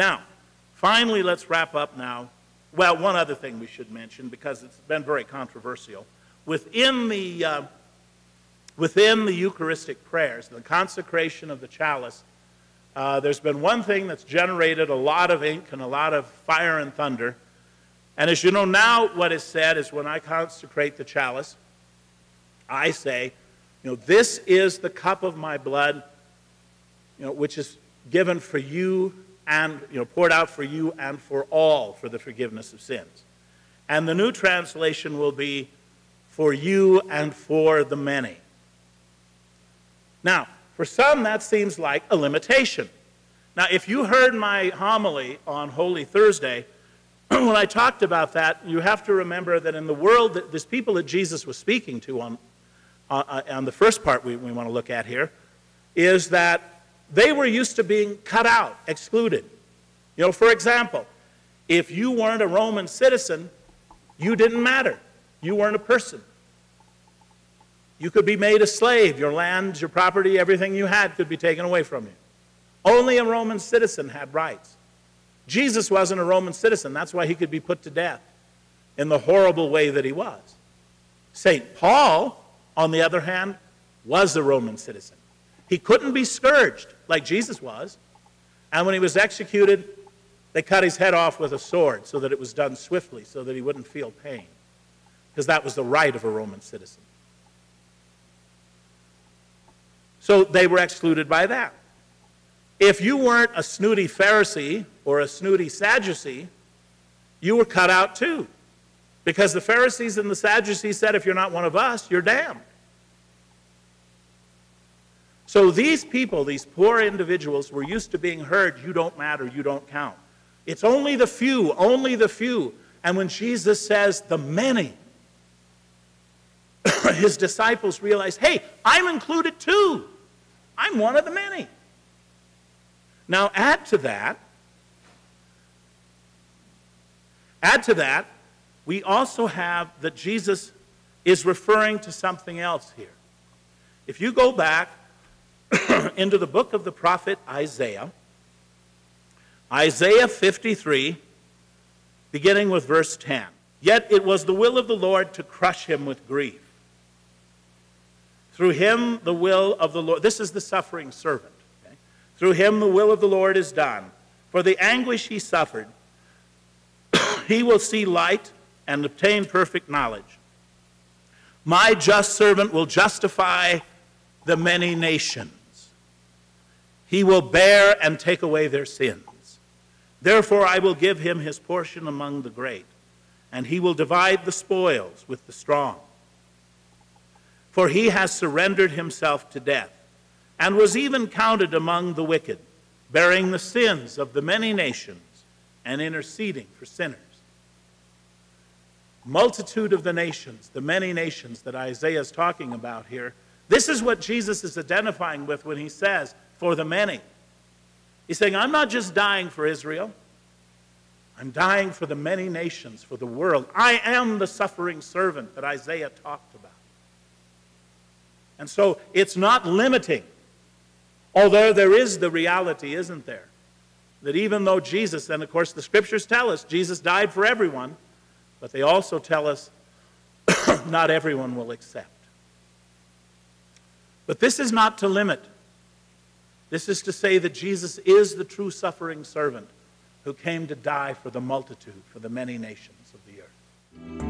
Now, finally, let's wrap up now. Well, one other thing we should mention, because it's been very controversial. Within the Eucharistic prayers, the consecration of the chalice, there's been one thing that's generated a lot of ink and a lot of fire and thunder. And as you know, now what is said is when I consecrate the chalice, I say, this is the cup of my blood, which is given for you and, poured out for you and for all for the forgiveness of sins. And the New Translation will be, for you and for the many. Now, for some, that seems like a limitation. Now, if you heard my homily on Holy Thursday, when I talked about that, you have to remember that in the world, there's people that Jesus was speaking to on the first part we want to look at here, is that they were used to being cut out, excluded. For example, if you weren't a Roman citizen, you didn't matter. You weren't a person. You could be made a slave. Your land, your property, everything you had could be taken away from you. Only a Roman citizen had rights. Jesus wasn't a Roman citizen. That's why he could be put to death in the horrible way that he was. St. Paul, on the other hand, was a Roman citizen. He couldn't be scourged like Jesus was. And when he was executed, they cut his head off with a sword so that it was done swiftly, so that he wouldn't feel pain. Because that was the right of a Roman citizen. So they were excluded by that. If you weren't a snooty Pharisee or a snooty Sadducee, you were cut out too. Because the Pharisees and the Sadducees said, if you're not one of us, you're damned. So these people, these poor individuals, were used to being heard, you don't matter, you don't count. It's only the few, only the few. And when Jesus says the many, his disciples realize, hey, I'm included too. I'm one of the many. Now add to that, we also have that Jesus is referring to something else here. If you go back into the book of the prophet Isaiah, Isaiah 53, beginning with verse 10. Yet it was the will of the Lord to crush him with grief. Through him the will of the Lord, this is the suffering servant. Okay? Through him the will of the Lord is done. For the anguish he suffered, he will see light and obtain perfect knowledge. My just servant will justify the many nations. He will bear and take away their sins. Therefore I will give him his portion among the great, and he will divide the spoils with the strong. For he has surrendered himself to death, and was even counted among the wicked, bearing the sins of the many nations and interceding for sinners. Multitude of the nations, the many nations that Isaiah is talking about here, this is what Jesus is identifying with when he says, for the many. He's saying, I'm not just dying for Israel. I'm dying for the many nations, for the world. I am the suffering servant that Isaiah talked about. And so it's not limiting. Although there is the reality, isn't there? That even though Jesus, and of course the scriptures tell us, Jesus died for everyone, but they also tell us not everyone will accept. But this is not to limit. This is to say that Jesus is the true suffering servant who came to die for the multitude, for the many nations of the earth.